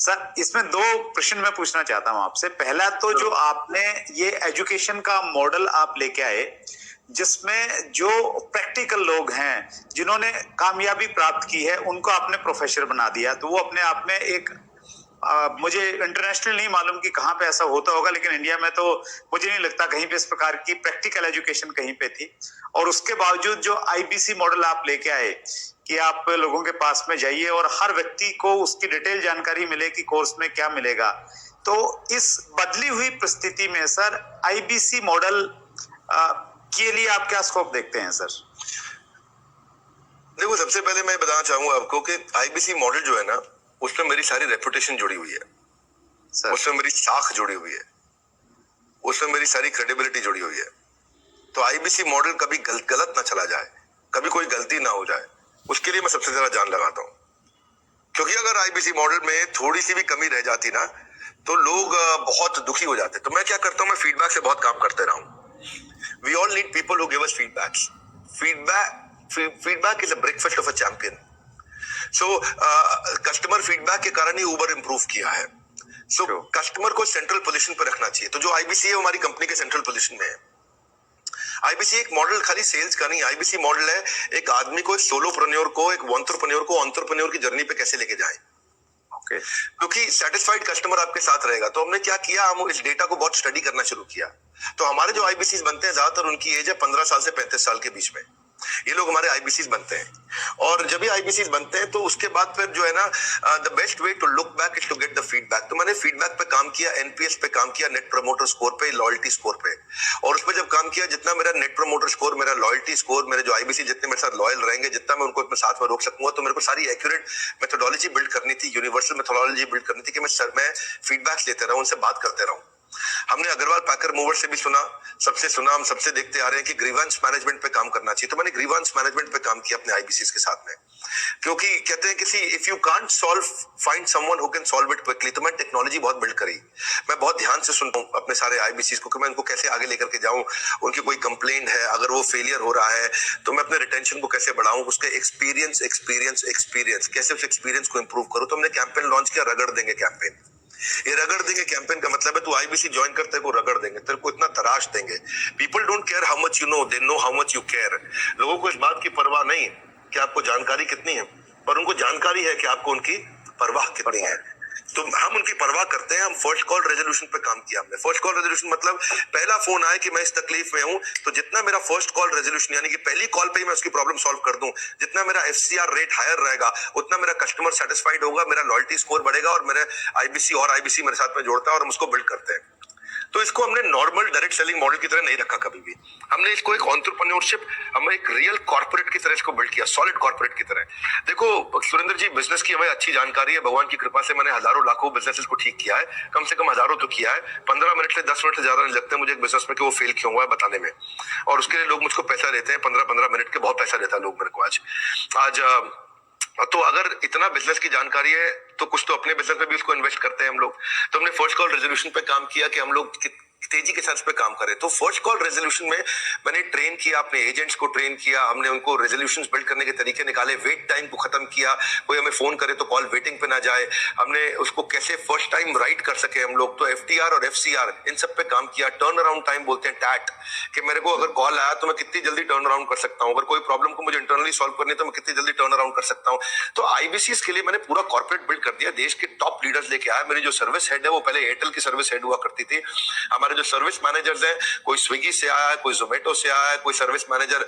Sir इसमें दो प्रश्न मैं पूछना चाहता हूं आपसे। पहला तो जो आपने ये एजुकेशन का मॉडल आप लेके आए जिसमें जो प्रैक्टिकल लोग हैं जिन्होंने कामयाबी प्राप्त की है उनको आपने प्रोफेसर बना दिया, तो वो अपने आप में एक मुझे इंटरनेशनल नहीं मालूम कि कहाँ पे ऐसा होता होगा, लेकिन इंडिया में तो मुझे नहीं लगता कहीं पे इस प्रकार की प्रैक्टिकल एजुकेशन कहीं पे थी। और उसके बावजूद जो आईबीसी मॉडल आप लेके आए कि आप लोगों के पास में जाइए और हर व्यक्ति को उसकी डिटेल जानकारी मिले कि कोर्स में क्या मिलेगा, तो इस बदली हुई परिस्थिति में सर आईबीसी मॉडल के लिए आप क्या स्कोप देखते हैं सर? देखो, सबसे पहले मैं बताना चाहूंगा आपको कि आईबीसी मॉडल जो है ना, उसमें मेरी सारी रेपुटेशन जुड़ी हुई है, उसमें मेरी साख जुड़ी हुई है, उसमें मेरी सारी क्रेडिबिलिटी जुड़ी हुई है। तो आईबीसी मॉडल कभी गलत ना चला जाए, कभी कोई गलती ना हो जाए, उसके लिए मैं सबसे ज्यादा जान लगाता हूँ। क्योंकि अगर आईबीसी मॉडल में थोड़ी सी भी कमी रह जाती ना, तो लोग बहुत दुखी हो जाते। तो मैं क्या करता हूँ, मैं फीडबैक से बहुत काम करते रहा हूँ। We all need people who give us feedbacks. Feedback is a breakfast of a champion. So customer feedback के कारण ही उबर इंप्रूव किया है। सो कस्टमर को सेंट्रल पोजीशन पर रखना चाहिए। तो जो आईबीसी है हमारी कंपनी के सेंट्रल पोजीशन में है। आईबीसी एक मॉडल खाली सेल्स का नहीं, आईबीसी मॉडल है एक आदमी को, एक सोलोप्रेन्योर को, एक एंटरप्रेन्योर की जर्नी पे कैसे लेके जाए। क्योंकि सेटिस्फाइड कस्टमर आपके साथ रहेगा। तो हमने क्या किया, हम इस डेटा को बहुत स्टडी करना शुरू किया। तो हमारे जो आईबीसी बनते हैं, ज्यादातर उनकी एज है 15 साल से 35 साल के बीच में। ये लोग हमारे आईबीसी बनते हैं। और जब भी आईबीसी बनते हैं तो उसके बाद फिर जो है ना, the best way to look back is to get the feedback. तो मैंने फीडबैक पे काम किया, एनपीएस पे काम किया, नेट प्रमोटर स्कोर पे, लॉयल्टी स्कोर पे। और उसमें जब काम किया, जितना मेरा नेट प्रमोटर स्कोर, मेरा लॉयल्टी स्कोर, मेरे जो आईबीसी जितने मेरे साथ लॉयल रहेंगे, जितना मैं उनको अपने साथ में रोक सकूंगा, तो मेरे को सारी एक्यूरेट मेथोडोलॉजी बिल्ड करनी थी, यूनिवर्सल मेथोडोलॉजी बिल्ड करनी थी कि मैं फीडबैक्स लेते रहूं, उनसे बात करते रहूं। हमने अग्रवाल पैकर मूवर से भी सुना, हम सबसे देखते आ रहे हैं कि ग्रीवेंस मैनेजमेंट पे काम करना चाहिए। तो मैंने ग्रीवेंस मैनेजमेंट पे काम किया अपने आईबीसीज के साथ में। क्योंकि कहते हैं किसी if you can't solve, find someone who can solve it quickly. तो मैं टेक्नोलॉजी बहुत बिल्ड करी। मैं बहुत ध्यान से सुनता हूँ अपने सारे आईबीसीज को कि मैं उनको कैसे आगे लेकर के जाऊं। उनकी कोई कंप्लेंट है, अगर वो फेलियर हो रहा है, तो मैं अपने रिटेंशन को कैसे बढ़ाऊं, उसके एक्सपीरियंस कैसे उस एक्सपीरियंस को इंप्रूव करूं। तो हमने कैंपेन लॉन्च किया, रगड़ देंगे कैंपेन। ये रगड़ देंगे कैंपेन का मतलब है तू आईबीसी ज्वाइन करते को रगड़ देंगे, तेरे को इतना तराश देंगे। People don't care how much you know, they know how much you care. लोगों को इस बात की परवाह नहीं कि आपको जानकारी कितनी है, पर उनको जानकारी है कि आपको उनकी परवाह कितनी है। तो हम उनकी परवाह करते हैं। हम फर्स्ट कॉल रेजोल्यूशन पे काम किया हमने। फर्स्ट कॉल रेजोल्यूशन मतलब पहला फोन आया कि मैं इस तकलीफ में हूं, तो जितना मेरा फर्स्ट कॉल रेजोल्यूशन यानी कि पहली कॉल पे ही मैं उसकी प्रॉब्लम सॉल्व कर दूं, जितना मेरा एफसीआर रेट हायर रहेगा, उतना मेरा कस्टमर सेटिस्फाइड होगा, मेरा लॉयल्टी स्कोर बढ़ेगा और मेरे आईबीसी मेरे साथ में जोड़ता है और हम उसको बिल्ड करते हैं। तो इसको हमने नॉर्मल डायरेक्ट सेलिंग मॉडल की तरह नहीं रखा कभी भी। हमने इसको एक एंटरप्रेन्योरशिप, हमने एक रियल कॉर्पोरेट की तरह इसको बिल्ड किया, सॉलिड कॉर्पोरेट की तरह। देखो सुरेंद्र जी, बिजनेस की हमें अच्छी जानकारी है। भगवान की कृपा से मैंने हजारों लाखों बिजनेसेस को ठीक किया है, कम से कम हजारों तो किया है। 15 मिनट से 10 मिनट से ज्यादा नहीं लगते मुझे एक बिजनेस में कि वो फेल क्यों हुआ है बताने में। और उसके लिए लोग मुझको पैसा देते हैं, 15-15 मिनट के बहुत पैसा देता है लोग मेरे को आज। तो अगर इतना बिजनेस की जानकारी है तो कुछ तो अपने बिजनेस में भी उसको इन्वेस्ट करते हैं हम लोग। तो हमने फर्स्ट कॉल रेजोल्यूशन पे काम किया कि हम लोग तेजी के साथ इस पे काम करें। तो फर्स्ट कॉल रेजोल्यूशन में मैंने ट्रेन किया, अपने एजेंट्स को ट्रेन किया, हमने उनको रेजोल्यूशंस बिल्ड करने के तरीके निकाले, वेट टाइम को खत्म किया, कोई हमें फोन करे तो कॉल वेटिंग पे ना जाए, हमने उसको कैसे फर्स्ट टाइम राइट कर सके हम लोग। तो एफटीआर और एफसीआर इन सब पे काम किया। टर्न अराउंड टाइम बोलते हैं टैट, कि मेरे को अगर कॉल आया तो मैं कितनी जल्दी टर्न अराउंड कर सकता हूँ, अगर कोई प्रॉब्लम को मुझे इंटरनली सॉल्व करनी है तो मैं कितनी जल्दी टर्न अराउंड कर सकता हूँ। तो आईबीसीज के लिए मैंने पूरा कॉर्पोरेट बिल्ड कर दिया, देश के टॉप लीडर्स लेके आया। मेरी जो सर्विस हेड है वो पहले एयरटेल की सर्विस हेड हुआ करती थी। हमारे जो सर्विस मैनेजर्स हैं, कोई स्विगी से आया है, कोई जोमेटो से आया है, कोई सर्विस मैनेजर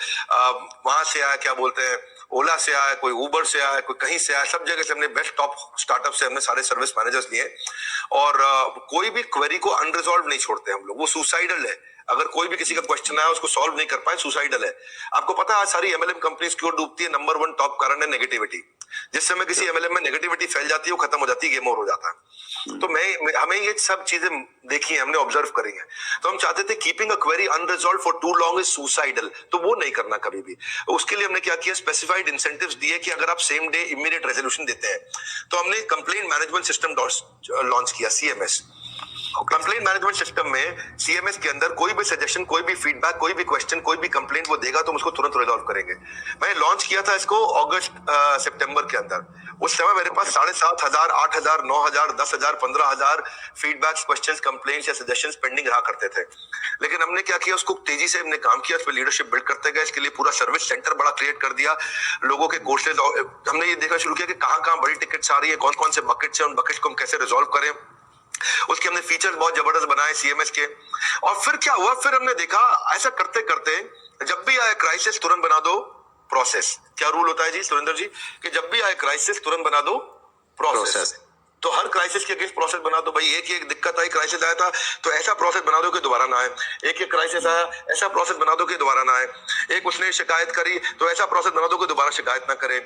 वहां से आया, क्या बोलते हैं, ओला से आया, कोई उबर से आया, कोई कहीं से आया, सब जगह से हमने बेस्ट टॉप स्टार्टअप से हमने सारे सर्विस मैनेजर्स लिए। और कोई भी क्वेरी को अनरिजॉल्व नहीं छोड़ते हम लोग। वो सुसाइडल है, अगर कोई भी किसी का क्वेश्चन आया उसको सॉल्व नहीं कर पाए, सुसाइडल है। आपको पता है आज सारी एमएलएम कंपनीज क्यों डूबती है? नंबर 1 टॉप कारण है नेगेटिविटी। जिस समय किसी एमएलएम में नेगेटिविटी फैल जाती है, वो खत्म हो जाती है, गेम ओवर हो जाता है। तो हमें ये सब चीजें देखी है, हमने ऑब्जर्व करी है। तो हम चाहते थे keeping a query unresolved for too long is suicidal, तो वो नहीं करना कभी भी। उसके लिए हमने क्या किया, स्पेसिफाइड इंसेंटिव्स दिए कि अगर आप सेम डे इमीडिएट रेजोल्यूशन देते हैं तो हमने कंप्लेंट मैनेजमेंट सिस्टम लॉन्च किया, सीएमएस। कंप्लेंट मैनेजमेंट सिस्टम में सीएमएस के अंदर कोई भी सजेशन, कोई भी फीडबैक, कोई भी क्वेश्चन, कोई भी कंप्लेंट वो देगा तो हम उसको तुरंत रिजॉल्व करेंगे। मैंने लॉन्च किया था इसको अगस्त सितंबर के अंदर। उस समय मेरे पास 7,500, 8,000, 9,000, 10,000, 15,000 फीडबैक्स, क्वेश्चंस, कंप्लेंट्स या सजेशंस पेंडिंग रहा करते थे। लेकिन हमने क्या किया, उसको तेजी से हमने काम किया, उस पर लीडरशिप बिल्ड करते गए। इसके लिए पूरा सर्विस सेंटर बड़ा क्रिएट कर दिया, लोगों के कोर्सेज, हमने ये देखना शुरू किया कि कहाँ बड़ी टिकट्स आ रही है, कौन कौन से बकेट्स हैं, उन बकेट्स को हम कैसे रिजॉल्व करें। उसके हमने फीचर्स बहुत जबरदस्त बनाए सीएमएस के। और फिर क्या हुआ, फिर हमने देखा ऐसा करते करते जब भी आए क्राइसिस तुरंत बना दो प्रोसेस। क्या रूल होता है जी सुरेंद्र जी, कि जब भी आए क्राइसिस तुरंत बना दो प्रोसेस। तो हर क्राइसिस के अगेंस्ट प्रोसेस बना दो भाई। एक दिक्कत आई, क्राइसिस आया था तो ऐसा प्रोसेस बना दो कि दोबारा ना आए। एक क्राइसिस आया, ऐसा प्रोसेस बना दो कि दोबारा ना आए। एक उसने शिकायत करी तो ऐसा प्रोसेस बना दो कि दोबारा शिकायत ना करे।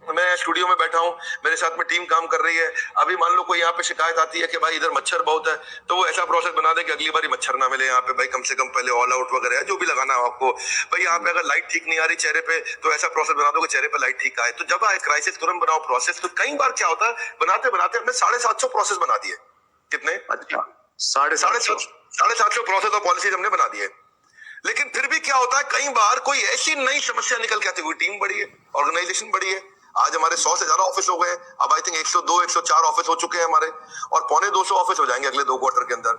मैं स्टूडियो में बैठा हूं, मेरे साथ में टीम काम कर रही है। अभी मान लो कोई यहाँ पे शिकायत आती है कि भाई इधर मच्छर बहुत है, तो वो ऐसा प्रोसेस बना दे कि अगली बारी मच्छर ना मिले यहाँ पे। भाई कम से कम पहले ऑल आउट वगैरह जो भी लगाना है आपको। भाई यहाँ पे अगर लाइट ठीक नहीं आ रही चेहरे पे, तो ऐसा प्रोसेस बना दो कि चेहरे पे लाइट ठीक आए। तो जब आए क्राइसिस तुरंत बनाओ प्रोसेस। तो कई बार क्या होता है, बनाते बनाते हमने 750 प्रोसेस बना दिए। कितने? अच्छा, 750 प्रोसेस और पॉलिसीज हमने बना दिए। लेकिन फिर भी क्या होता है, कई बार कोई ऐसी नई समस्या निकल के आती है। टीम बड़ी है, ऑर्गेनाइजेशन बड़ी है। आज हमारे 100 से ज्यादा ऑफिस हो गए। अब आई थिंक 102, 104 ऑफिस हो चुके हैं हमारे, और 250 ऑफिस हो जाएंगे अगले 2 क्वार्टर के अंदर,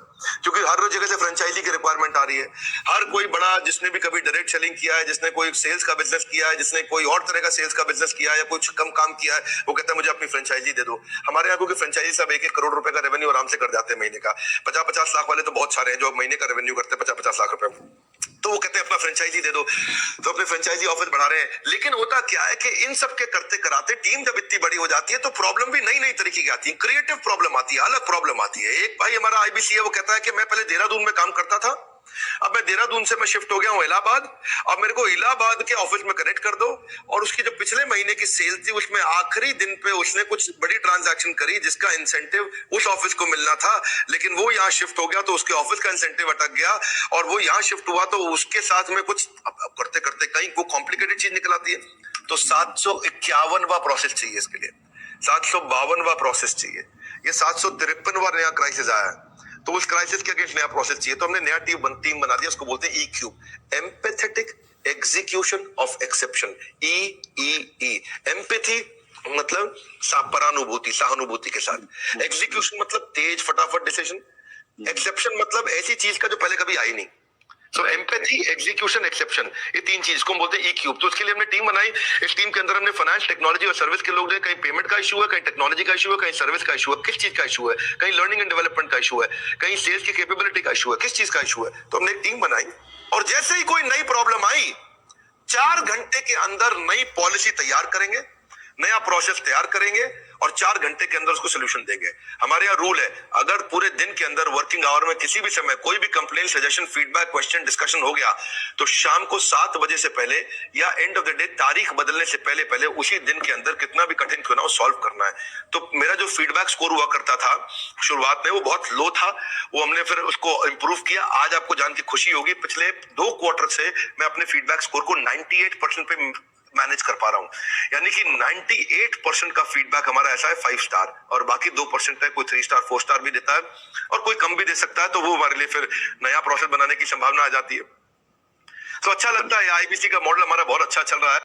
क्योंकि हर जगह से फ्रेंचाइजी की रिक्वायरमेंट आ रही है। हर कोई बड़ा, जिसने भी कभी डायरेक्ट सेलिंग किया है, जिसने कोई सेल्स का बिजनेस किया है, जिसने कोई और तरह का सेल्स का बिजनेस किया है या कुछ कम काम किया है, वो कहता है मुझे अपनी फ्रेंचाइजी दे दो। हमारे यहाँ क्योंकि फ्रेंचाइजी सब 1-1 करोड़ रुपए का रेवेन्यू आराम से कर जाते हैं महीने का। 50-50 लाख वाले तो बहुत सारे हैं जो महीने का रेवेन्यू करते हैं 50-50 लाख रुपए। तो वो कहते हैं अपना फ्रेंचाइजी दे दो, तो अपने फ्रेंचाइजी ऑफिस बढ़ा रहे हैं। लेकिन होता क्या है कि इन सब के करते कराते टीम जब इतनी बड़ी हो जाती है तो प्रॉब्लम भी नई नई तरीके की आती है। क्रिएटिव प्रॉब्लम आती है, अलग प्रॉब्लम आती है। एक भाई हमारा आईबीसी है, वो कहता है कि मैं पहले देहरादून में काम करता था, अब मैं देहरादून से मैं शिफ्ट हो गया हूं इलाहाबाद, अब मेरे को इलाहाबाद के ऑफिस में कनेक्ट कर दो। और उसकी जो पिछले महीने की सेल थी, उसमें आखिरी दिन पे उसने कुछ बड़ी ट्रांजैक्शन करी जिसका इंसेंटिव उस ऑफिस को मिलना था, लेकिन वो यहाँ शिफ्ट हो गया तो उसके ऑफिस का इंसेंटिव अटक गया। और वो यहाँ शिफ्ट हुआ तो उसके साथ में कुछ करते करते कहीं वो कॉम्प्लिकेटेड चीज निकल आती है। तो 751वां प्रोसेस चाहिए इसके लिए, 752वां प्रोसेस चाहिए। ये 753वां नया क्राइसिस आया है, तो उस क्राइसिस के अगेंस्ट नया प्रोसेस चाहिए। तो हमने नया टीम बना दिया, उसको बोलते हैं EQ, empathetic execution of exception. EEE, empathy मतलब परानुभूति, सहानुभूति के साथ। एग्जीक्यूशन मतलब तेज फटाफट डिसीजन। एक्सेप्शन मतलब ऐसी चीज का जो पहले कभी आई नहीं। सो एम्पैथी, एग्जीक्यूशन, एक्सेप्शन, ये 3 चीज को हम बोलते हैं EQ। तो उसके लिए हमने टीम बनाई। इस टीम के अंदर हमने फाइनेंस, टेक्नोलॉजी और सर्विस के लोग, कहीं पेमेंट का इशू है, कहीं टेक्नोलॉजी का इशू है, कहीं सर्विस का इशू है, किस चीज का इशू है, कहीं लर्निंग एंड डेवलपमेंट का इशू है, कहीं सेल्स की कैपेबिलिटी का इशू है, किस चीज का इशू है। तो हमने एक टीम बनाई, और जैसे ही कोई नई प्रॉब्लम आई, 4 घंटे के अंदर नई पॉलिसी तैयार करेंगे, नया प्रोसेस तैयार करेंगे, और 4 घंटे के अंदर उसको सोल्यूशन देंगे। हमारे यहाँ रूल है, अगर पूरे दिन के अंदर वर्किंग आवर में किसी भी समय कोई भी complain, suggestion, feedback, question, discussion हो गया, तो शाम को 7 बजे से पहले या एंड ऑफ द डे तारीख बदलने से पहले उसी दिन के अंदर कितना भी कठिन क्यों ना हो सॉल्व करना है। तो मेरा जो फीडबैक स्कोर हुआ करता था शुरुआत में, वो बहुत लो था, वो हमने फिर उसको इंप्रूव किया। आज आपको जान के खुशी होगी, पिछले 2 क्वार्टर से मैं अपने फीडबैक स्कोर को 98% पे मैनेज कर पा रहा हूं। यानी कि 98% का फीडबैक हमारा ऐसा है 5 स्टार, और बाकी 2% है, कोई 3 स्टार 4 स्टार भी देता है, और कोई कम भी दे सकता है। तो वो हमारे लिए फिर नया प्रोसेस बनाने की संभावना आ जाती है। तो अच्छा लगता है, आईबीसी का मॉडल हमारा बहुत अच्छा चल रहा है।